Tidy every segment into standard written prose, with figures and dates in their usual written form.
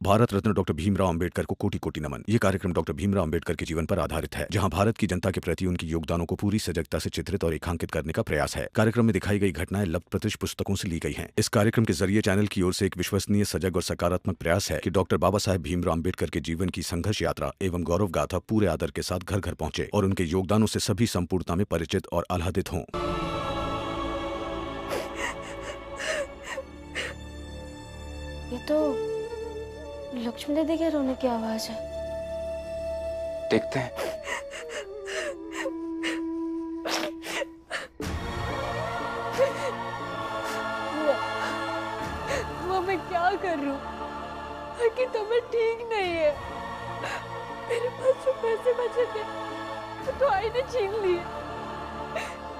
Bharat Ratna doctor Bhimrao Ambedkar को कोटि कोटि नमन। ये कार्यक्रम डॉक्टर भीमराव अंबेडकर के जीवन पर आधारित है, जहां भारत की जनता के प्रति उनके योगदानों को पूरी सजगता से चित्रित और रेखांकित करने का प्रयास है। कार्यक्रम में दिखाई गई घटनाएं लब्ध पुस्तकों से ली गई हैं। इस कार्यक्रम के जरिए चैनल की ओर से एक विश्वसनीय, सजग और सकारात्मक प्रयास है कि डॉक्टर बाबा साहेब भीमराव अंबेडकर के जीवन की संघर्ष यात्रा एवं गौरव गाथा पूरे आदर के साथ घर घर पहुंचे और उनके योगदानों से सभी संपूर्णता में परिचित और आह्लादित हों। ये तो लक्ष्मी दीदी के रोने की आवाज है। देखते हैं। वो मैं क्या कर रूं? कि तबीयत ठीक नहीं है। मेरे पास जो पैसे बचे थे तो आई ने छीन लिए।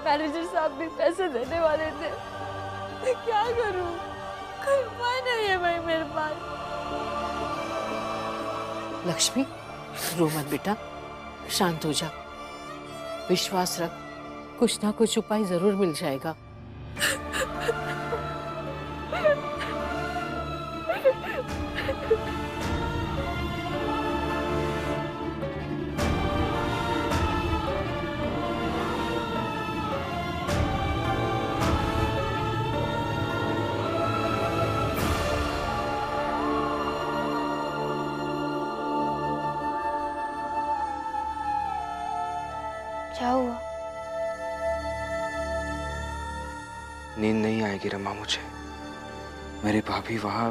मैनेजर साहब भी पैसे देने वाले थे। मैं क्या करूं? कोई उपाय नहीं है भाई मेरे पास। लक्ष्मी, रो मत बेटा, शांत हो जा, विश्वास रख, कुछ ना कुछ उपाय जरूर मिल जाएगा। क्या हुआ? नींद नहीं आएगी रमा मुझे। मेरी भाभी वहां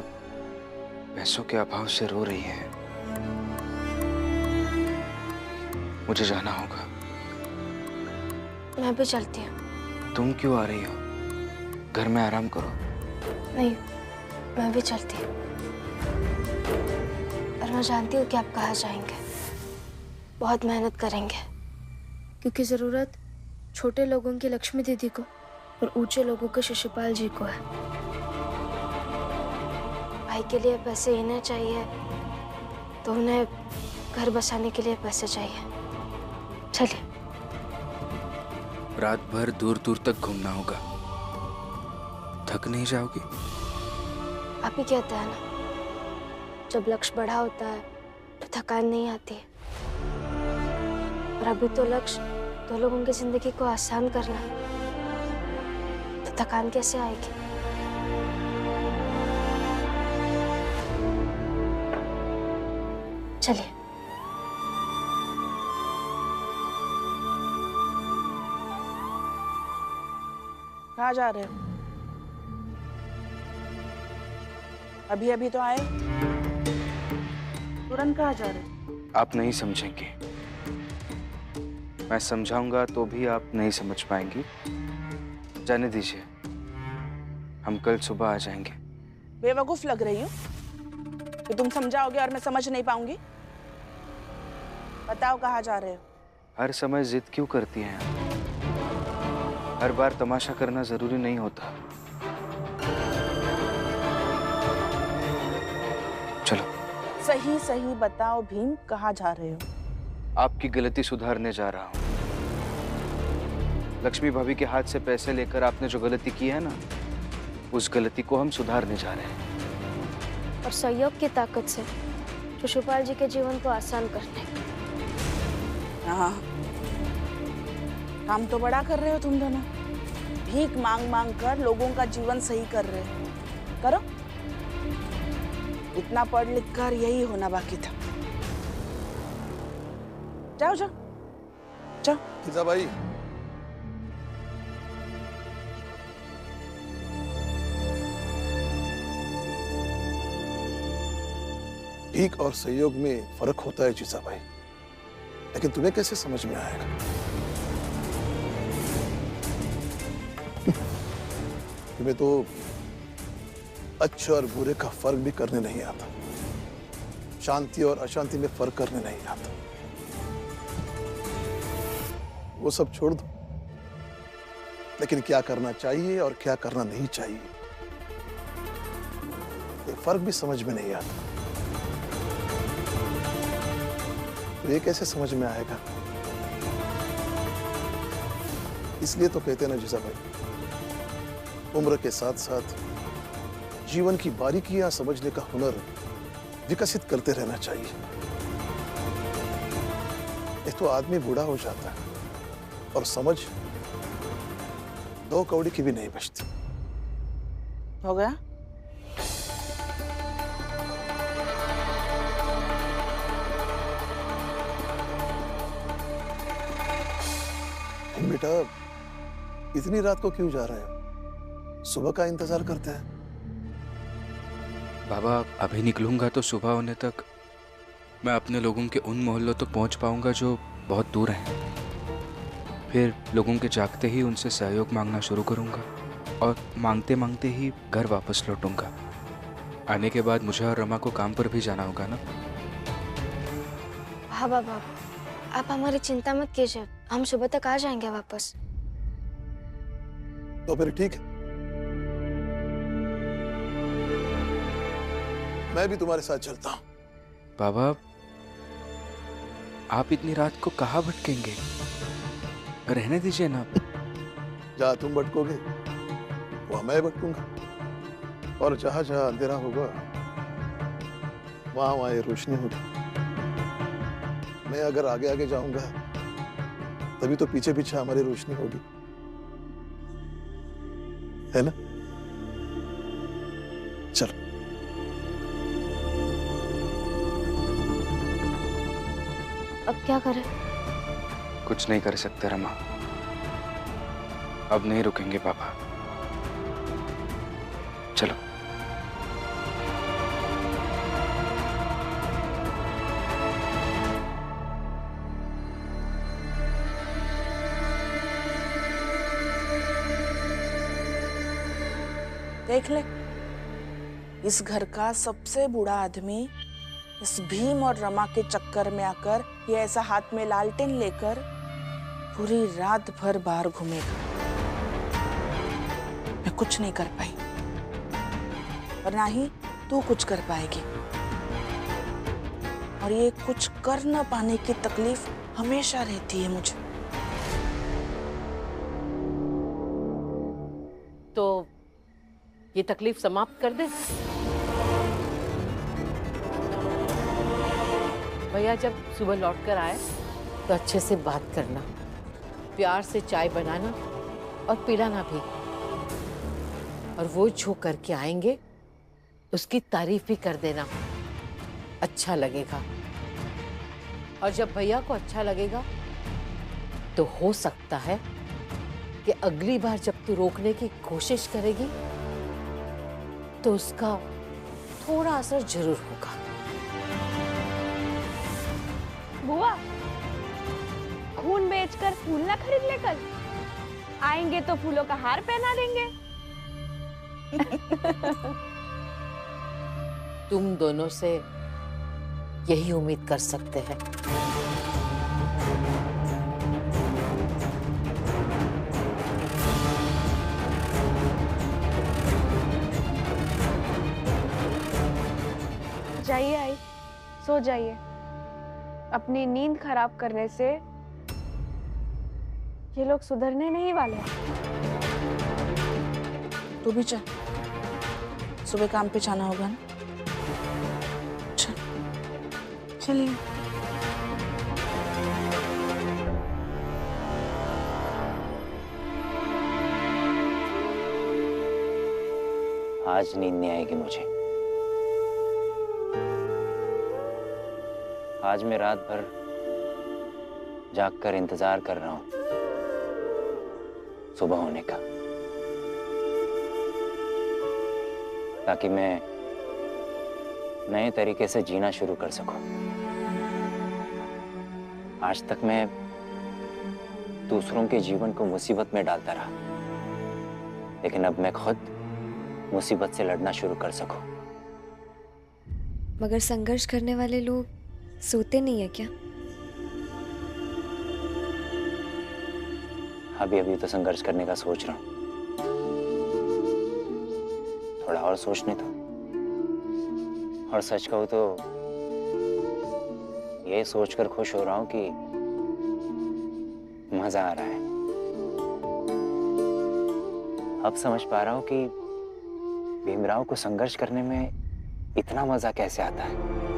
पैसों के अभाव से रो रही है। मुझे जाना होगा। मैं भी चलती हूँ। तुम क्यों आ रही हो? घर में आराम करो। नहीं, मैं भी चलती हूँ। और मैं जानती हूँ कि आप कहाँ जाएंगे। बहुत मेहनत करेंगे, क्योंकि जरूरत छोटे लोगों की लक्ष्मी दीदी को और ऊंचे लोगों के शिशुपाल जी को है। भाई के लिए पैसे इन्हें चाहिए तो उन्हें घर बसाने के लिए पैसे चाहिए। चलिए। रात भर दूर दूर तक घूमना होगा। थक नहीं जाओगी? आप ही कहते हैं ना, जब लक्ष्य बड़ा होता है तो थकान नहीं आती है। और अभी तो लक्ष्य दो लोगों की जिंदगी को आसान करना है, तो थकान कैसे आएगी? चलिए। कहाँ जा रहे हो? अभी अभी तो आए, तुरंत कहाँ जा रहे हो? आप नहीं समझेंगे। मैं समझाऊंगा तो भी आप नहीं समझ पाएंगी। जाने दीजिए, हम कल सुबह आ जाएंगे। बेवकूफ लग रही हूँ कि तुम समझाओगे और मैं समझ नहीं पाऊंगी। बताओ कहाँ जा रहे हो? हर समय जिद क्यों करती हैं आप? हर बार तमाशा करना जरूरी नहीं होता। चलो। सही सही बताओ भीम, कहाँ जा रहे हो? आपकी गलती सुधारने जा रहा हूँ। लक्ष्मी भाभी के हाथ से पैसे लेकर आपने जो गलती की है ना, उस गलती को हम सुधारने जा रहे हैं। और सहयोग की ताकत से शिशुपाल जी के जीवन को आसान करने। हाँ, काम तो बड़ा कर रहे हो तुम दोनों। भीख मांग मांग कर लोगों का जीवन सही कर रहे हो। करो। इतना पढ़ लिख कर यही होना बाकी था। जाओ जाओ जाओ। किसा भाई, भीख और सहयोग में फर्क होता है जीजा भाई, लेकिन तुम्हें कैसे समझ में आएगा? तुम्हें तो अच्छे और बुरे का फर्क भी करने नहीं आता, शांति और अशांति में फर्क करने नहीं आता। वो सब छोड़ दो, लेकिन क्या करना चाहिए और क्या करना नहीं चाहिए ये फर्क भी समझ में नहीं आता। तो ये कैसे समझ में आएगा? इसलिए तो कहते हैं ना जीजा भाई, उम्र के साथ साथ जीवन की बारीकियां समझने का हुनर विकसित करते रहना चाहिए। एक तो आदमी बूढ़ा हो जाता है और समझ 2 कौड़ी की भी नहीं बचती। हो गया? बेटा, इतनी रात को क्यों जा रहे हो? सुबह का इंतजार करते हैं। बाबा, अभी निकलूंगा तो सुबह होने तक मैं अपने लोगों के उन मोहल्लों तक पहुंच पाऊंगा जो बहुत दूर हैं। फिर लोगों के जागते ही उनसे सहयोग मांगना शुरू करूंगा और मांगते मांगते ही घर वापस लौटूंगा। आने के बाद मुझे और रमा को काम पर भी जाना होगा ना। हाँ बाबा, आप हमारी चिंता मत कीजिए, हम सुबह तक आ जाएंगे वापस। तो फिर ठीक है, मैं भी तुम्हारे साथ चलता हूं। बाबा, आप इतनी रात को कहाँ भटकेंगे? रहने दीजिए ना। जहां तुम भटकोगे वहां मैं भटकूंगा, और जहां जहां अंधेरा होगा वहां वहां ये रोशनी होगी। मैं अगर आगे आगे जाऊंगा तभी तो पीछे पीछे हमारी रोशनी होगी, है ना? चलो। अब क्या करें? कुछ नहीं कर सकते रमा, अब नहीं रुकेंगे पापा। चलो। देख ले, इस घर का सबसे बूढ़ा आदमी इस भीम और रमा के चक्कर में आकर ये ऐसा हाथ में लालटेन लेकर पूरी रात भर बाहर घूमेगा। मैं कुछ नहीं कर पाई और ना ही तू कुछ कर पाएगी, और ये कुछ कर न पाने की तकलीफ हमेशा रहती है मुझे। तो ये तकलीफ समाप्त कर दे। भैया जब सुबह लौट कर आए तो अच्छे से बात करना, प्यार से चाय बनाना और पिलाना भी, और वो जो करके आएंगे उसकी तारीफ भी कर देना, अच्छा लगेगा। और जब भैया को अच्छा लगेगा तो हो सकता है कि अगली बार जब तू रोकने की कोशिश करेगी तो उसका थोड़ा असर जरूर होगा। बुआ, खून बेचकर फूल ना खरीद ले, कल आएंगे तो फूलों का हार पहना देंगे। तुम दोनों से यही उम्मीद कर सकते हैं। जाइए आई, सो जाइए। अपनी नींद खराब करने से ये लोग सुधरने नहीं वाले। तू भी चल, सुबह काम पे जाना होगा ना। चल, चलिए। आज नींद नहीं आएगी मुझे। आज मैं रात भर जागकर इंतजार कर रहा हूं सुबह होने का, ताकि मैं नए तरीके से जीना शुरू कर सकूं। आज तक मैं दूसरों के जीवन को मुसीबत में डालता रहा, लेकिन अब मैं खुद मुसीबत से लड़ना शुरू कर सकूं। मगर संघर्ष करने वाले लोग सोते नहीं है क्या? अभी अभी तो संघर्ष करने का सोच रहा हूं, थोड़ा और सोचने दो। और सच कहूं तो ये सोचकर खुश हो रहा हूं कि मजा आ रहा है। अब समझ पा रहा हूं कि भीमराव को संघर्ष करने में इतना मजा कैसे आता है।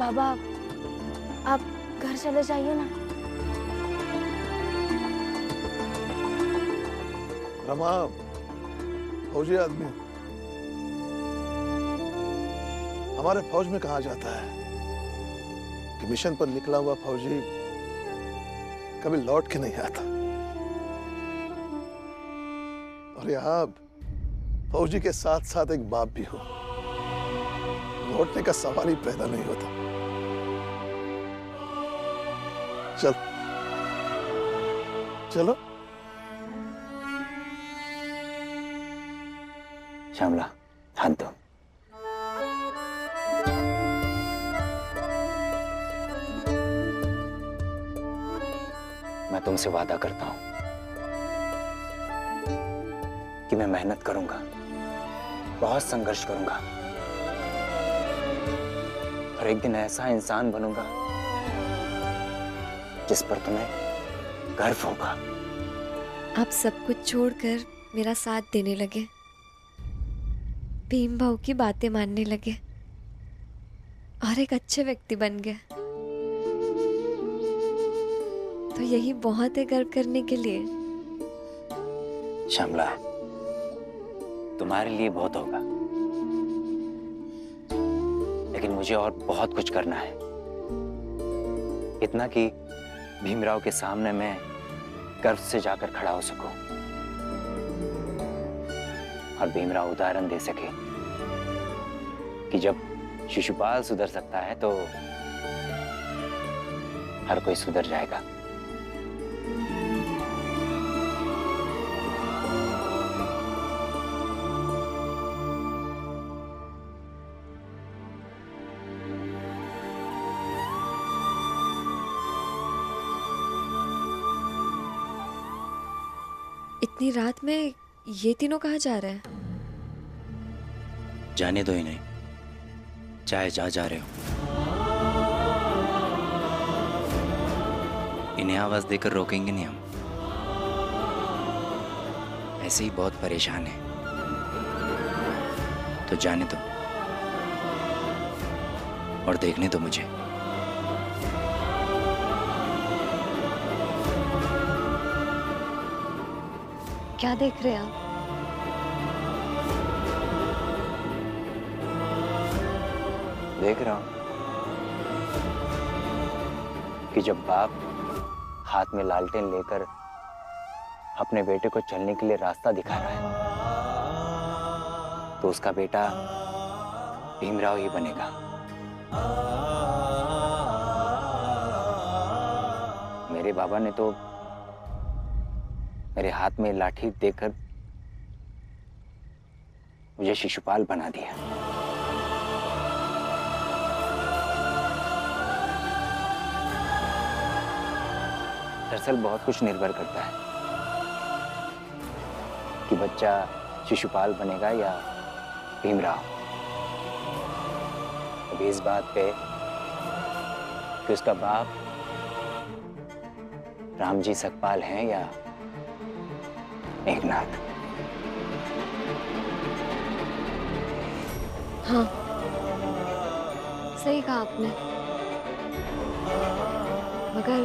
बाबा आप घर चले जाइए ना। रमा, फौजी आदमी हमारे फौज में कहा जाता है कि मिशन पर निकला हुआ फौजी कभी लौट के नहीं आता। और यहाँ फौजी के साथ साथ एक बाप भी हो, लौटने का सवाल ही पैदा नहीं होता। चल चलो। श्यामला, हाथ दो। मैं तुमसे वादा करता हूं कि मैं मेहनत करूंगा, बहुत संघर्ष करूंगा और एक दिन ऐसा इंसान बनूंगा जिस पर तुम्हें गर्व होगा। आप सब कुछ छोड़कर मेरा साथ देने लगे, भीम भाऊ की बातें मानने लगे और एक अच्छे व्यक्ति बन गए, तो यही बहुत है गर्व करने के लिए। श्यामला, तुम्हारे लिए बहुत होगा, लेकिन मुझे और बहुत कुछ करना है। इतना कि भीमराव के सामने मैं गर्व से जाकर खड़ा हो सकूं और भीमराव उदाहरण दे सके कि जब शिशुपाल सुधर सकता है तो हर कोई सुधर जाएगा। इतनी रात में ये तीनों कहाँ जा रहे हैं? जाने दो इन्हें, चाहे जा रहे हो। इन्हें आवाज देकर रोकेंगे नहीं हम, ऐसे ही बहुत परेशान है, तो जाने दो और देखने दो मुझे। क्या देख रहे हैं आप? देख रहा हूं कि जब बाप हाथ में लालटेन लेकर अपने बेटे को चलने के लिए रास्ता दिखा रहा है, तो उसका बेटा भीमराव ही बनेगा। मेरे बाबा ने तो मेरे हाथ में लाठी देकर मुझे शिशुपाल बना दिया। दरअसल बहुत कुछ निर्भर करता है कि बच्चा शिशुपाल बनेगा या भीमराव। अभी इस बात पे कि उसका बाप रामजी सकपाल हैं या मेघनाथ। हाँ, सही कहा आपने, मगर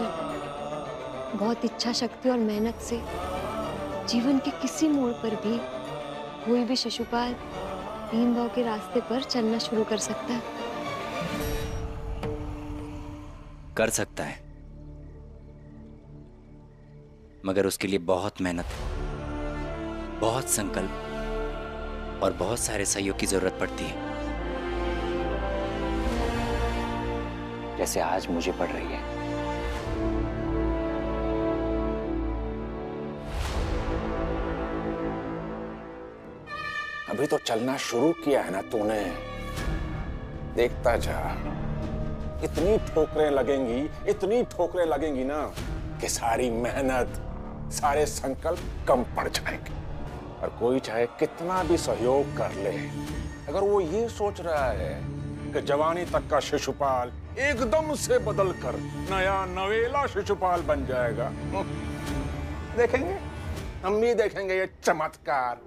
बहुत इच्छा शक्ति और मेहनत से जीवन के किसी मोड़ पर भी कोई भी शिशुपाल भीमभाव के रास्ते पर चलना शुरू कर सकता है। कर सकता है, मगर उसके लिए बहुत मेहनत, बहुत संकल्प और बहुत सारे सहयोग की जरूरत पड़ती है, जैसे आज मुझे पड़ रही है। अभी तो चलना शुरू किया है ना तूने, देखता जा। इतनी ठोकरें लगेंगी, इतनी ठोकरें लगेंगी ना कि सारी मेहनत, सारे संकल्प कम पड़ जाएंगे। और कोई चाहे कितना भी सहयोग कर ले, अगर वो ये सोच रहा है कि जवानी तक का शिशुपाल एकदम से बदल कर नया नवेला शिशुपाल बन जाएगा, देखेंगे, हम भी देखेंगे ये चमत्कार।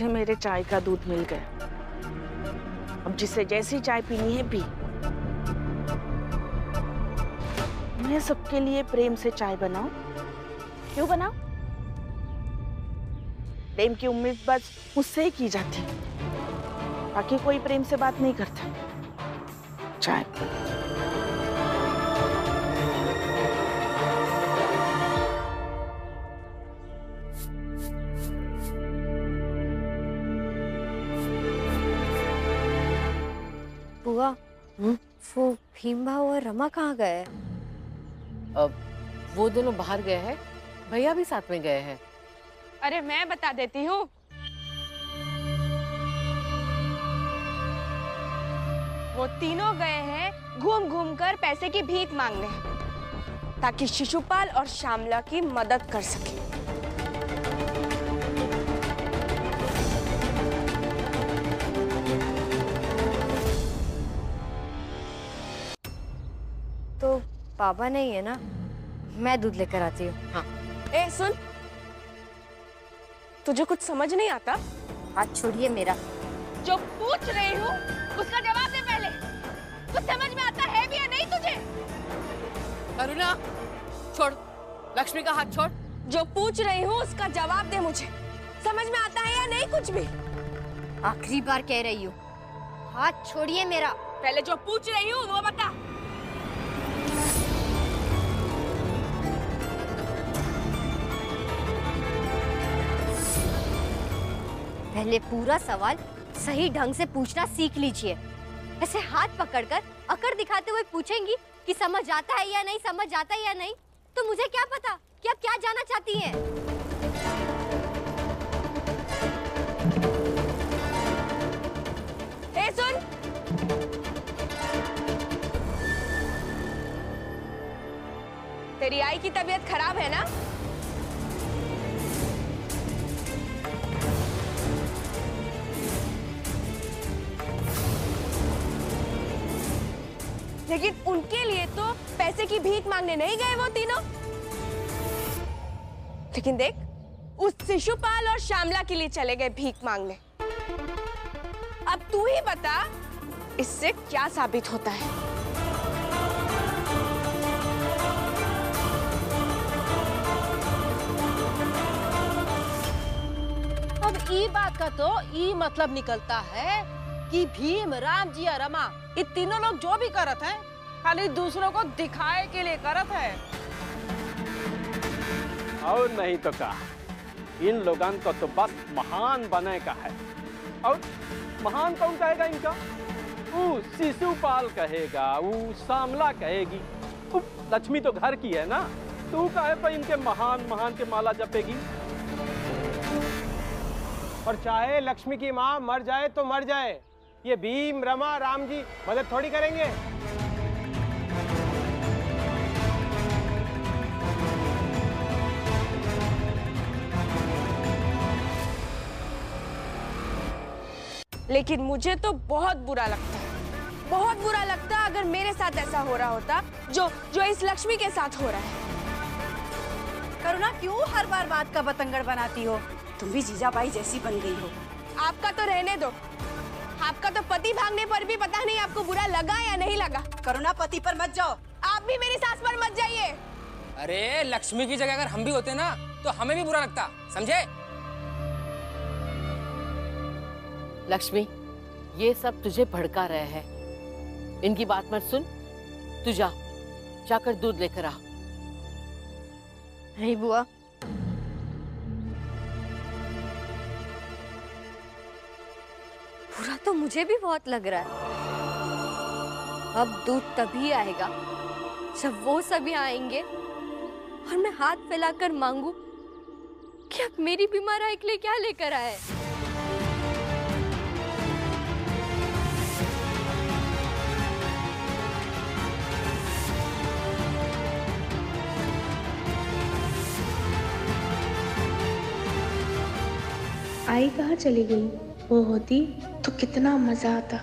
मुझे मेरे चाय का दूध मिल गया। अब जिसे जैसी चाय पीनी है पी। मैं सबके लिए प्रेम से चाय बनाऊं? क्यों बनाऊं? प्रेम की उम्मीद बस मुझसे ही की जाती, बाकी कोई प्रेम से बात नहीं करता। चाय बुआ, वो भीमा और रमा कहाँ गए? अब वो दोनों बाहर गए हैं, भैया भी साथ में गए हैं। अरे मैं बता देती हूँ। वो तीनों गए हैं घूम घूम कर पैसे की भीख मांगने, ताकि शिशुपाल और श्यामला की मदद कर सके। तो पापा नहीं है ना, मैं दूध लेकर आती हूँ। हाँ। ए सुन, तुझे कुछ समझ नहीं आता? हाथ छोड़िए मेरा। जो पूछ रही हूँ उसका जवाब दे पहले। कुछ समझ में आता है भी या नहीं तुझे? करुणा, छोड़, लक्ष्मी का हाथ छोड़। जो पूछ रही हूँ उसका जवाब दे मुझे। समझ में आता है या नहीं कुछ भी? आखिरी बार कह रही हूँ, हाथ छोड़िए मेरा। पहले जो पूछ रही हूँ वो बता। पहले पूरा सवाल सही ढंग से पूछना सीख लीजिए। ऐसे हाथ पकड़कर अकड़ दिखाते हुए पूछेंगी कि समझ आता है या नहीं, समझ आता है या नहीं, तो मुझे क्या पता कि आप क्या जानना चाहती हैं? ए सुन, तेरी आई की तबीयत खराब है ना? लेकिन उनके लिए तो पैसे की भीख मांगने नहीं गए वो तीनों। लेकिन देख, उस शिशुपाल और श्यामला के लिए चले गए भीख मांगने। अब तू ही बता, इससे क्या साबित होता है? अब ई बात का तो ई मतलब निकलता है कि भीम, राम जी और रमा, ये तीनों लोग जो भी करत हैं, खाली दूसरों को दिखाए के लिए करत है। और नहीं तो क्या, इन लोगों को तो बस महान बने का है। और महान कौन कहेगा इनका? वो शिशुपाल कहेगा, वो श्यामला कहेगी। लक्ष्मी तो घर की है ना, तू कहे पर इनके महान महान के माला जपेगी। और चाहे लक्ष्मी की माँ मर जाए तो मर जाए, ये भीम, रमा, राम जी मदद थोड़ी करेंगे। लेकिन मुझे तो बहुत बुरा लगता है, बहुत बुरा लगता है अगर मेरे साथ ऐसा हो रहा होता जो इस लक्ष्मी के साथ हो रहा है। करुणा, क्यों हर बार बात का बतंगड़ बनाती हो? तुम भी जीजाबाई जैसी बन गई हो। आपका तो रहने दो, आपका तो पति भागने पर भी पता नहीं आपको बुरा लगा या नहीं लगा। करुणा, पति पर मत जाओ। आप भी मेरी सास पर मत जाइए। अरे लक्ष्मी की जगह अगर हम भी होते ना तो हमें भी बुरा लगता, समझे? लक्ष्मी, ये सब तुझे भड़का रहे हैं, इनकी बात मत सुन। तू जा, जाकर दूध लेकर आ। नहीं बुआ, बुरा तो मुझे भी बहुत लग रहा है। अब दूध तभी आएगा जब वो सभी आएंगे और मैं हाथ फैलाकर मांगू कि अब मेरी बीमार आई के लिए क्या लेकर आए। आई कहाँ चली गई? वो होती तो कितना मजा आता।